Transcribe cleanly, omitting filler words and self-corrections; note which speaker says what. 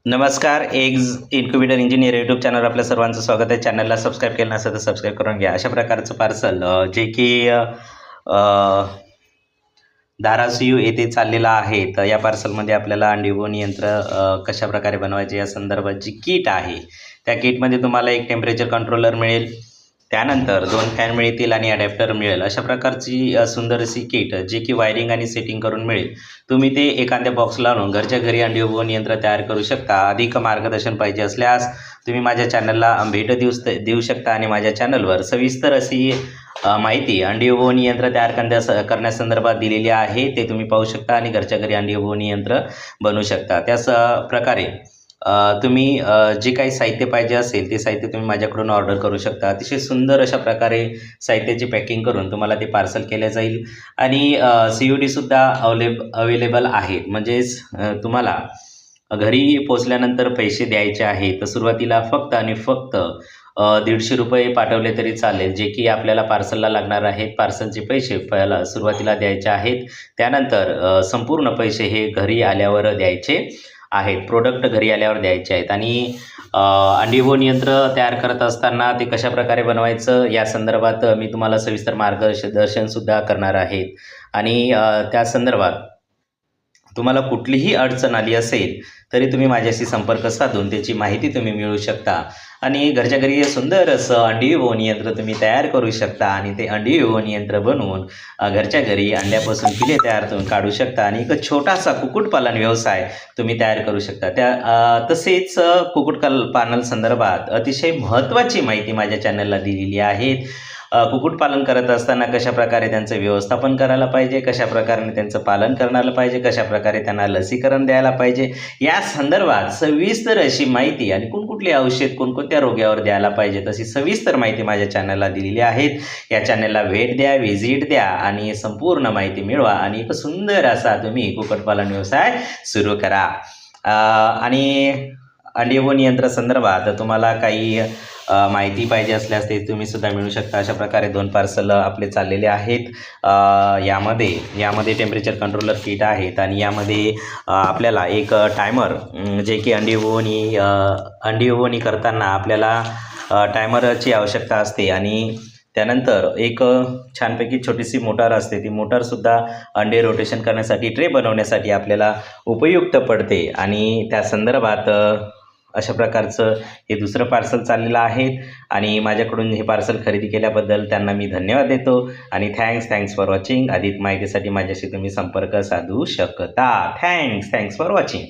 Speaker 1: नमस्कार. Eggs incubator engineer YouTube channel आपल्या सर्वांचं स्वागत आहे. चॅनलला सबस्क्राईब केलं नसेल तर सबस्क्राईब करून घ्या. अशा प्रकारचं पार्सल जे की धाराशिव येथे चाललेलं आहे. तर या पार्सलमध्ये आपल्याला अंडी व यंत्र कशा प्रकारे बनवायचे या संदर्भात जी किट आहे, त्या किटमध्ये तुम्हाला एक टेम्परेचर कंट्रोलर मिळेल, त्यानंतर 2 फॅन मिळतील आणि अडॅप्टर मिळेल. अशा प्रकारची सुंदर अशी किट जे की वायरिंग आणि सेटिंग करून मिळेल. तुम्ही ते एखाद्या बॉक्सला आणून घरच्या घरी अंडी व यंत्र तयार करू शकता. अधिक मार्गदर्शन पाहिजे असल्यास तुम्ही माझ्या चॅनलला भेट देऊ शकता आणि माझ्या चॅनलवर सविस्तर अशी माहिती अंडी व यंत्र तयार करण्यासंदर्भात दिलेली आहे. ते तुम्ही पाहू शकता आणि घरच्या घरी अंडी व यंत्र बनवू शकता. त्याच प्रकारे तुम्ही जे काही साहित्य पाहिजे असेल ते साहित्य तुम्ही माझ्याकडून ऑर्डर करू शकता. अतिशय सुंदर अशा प्रकारे साहित्याची पॅकिंग करून तुम्हाला ते पार्सल केले जाईल आणि COD सुद्धा अवेलेबल आहेत. म्हणजेच तुम्हाला घरी पोचल्यानंतर पैसे द्यायचे आहेत. तर सुरुवातीला फक्त आणि फक्त 150 रुपये पाठवले तरी चालेल, जे की आपल्याला पार्सलला लागणार आहेत. पार्सलचे पैसे पहिला सुरुवातीला द्यायचे आहेत, त्यानंतर संपूर्ण पैसे हे घरी आल्यावर द्यायचे आहेत. प्रोडक्ट घरी आल्यावर द्यायचे आहेत. आणि अंडी व यंत्र तयार करत असताना ते कशाप्रकारे बनवायचं या संदर्भात मी तुम्हाला सविस्तर मार्गदर्शनसुद्धा करणार आहे. आणि त्या संदर्भात तुम्हाला कुठलीही अडचण आली असेल तरी तुम्ही माझ्याशी संपर्क साधून त्याची माहिती तुम्ही मिळवू शकता आणि घरच्या घरी सुंदर असं अंडी व यंत्र तुम्ही तयार करू शकता आणि ते अंडी व यंत्र बनवून घरच्या घरी अंड्यापासून पिले तयार तुम्ही काढू शकता आणि एक छोटासा कुक्कुटपालन व्यवसाय तुम्ही तयार करू शकता. तसेच कुक्कुटपालन संदर्भात अतिशय महत्त्वाची माहिती माझ्या चॅनलला दिलेली आहे. कुक्कुटपालन करत असताना कशाप्रकारे त्यांचं व्यवस्थापन करायला पाहिजे, कशाप्रकारे त्यांचं पालन करायला पाहिजे, कशाप्रकारे त्यांना लसीकरण द्यायला पाहिजे या संदर्भात सविस्तर अशी माहिती आणि कोणकुठली औषध कोणकोणत्या रोगावर द्यायला पाहिजे तशी सविस्तर माहिती माझ्या चॅनलला दिलेली आहे. या चॅनलला भेट द्या, व्हिजिट द्या आणि संपूर्ण माहिती मिळवा आणि एक सुंदर असा तुम्ही कुक्कुटपालन व्यवसाय सुरू करा. आणि अंडी व यंत्र संदर्भात तुम्हाला काही माहिती पाहिजे असल्यास ते तुम्ही सुद्धा मिळू शकता. अशा प्रकारे 2 पार्सल आपले चाललेले आहेत. यामध्ये टेम्परेचर कंट्रोलर किट आहेत आणि यामध्ये आपल्याला एक टायमर जे की अंडी ओवणी करताना आपल्याला टायमरची आवश्यकता असते आणि त्यानंतर एक छानपैकी छोटीशी मोटार असते. ती मोटारसुद्धा अंडे रोटेशन करण्यासाठी, ट्रे बनवण्यासाठी आपल्याला उपयुक्त पडते आणि त्या संदर्भात अशा प्रकारचं हे दुसरं पार्सल चाललेलं आहे आणि माझ्याकडून हे पार्सल खरेदी केल्याबद्दल त्यांना मी धन्यवाद देतो आणि थँक्स फॉर वॉचिंग. अधिक माहितीसाठी माझ्याशी तुम्ही संपर्क साधू शकता. Thanks for watching.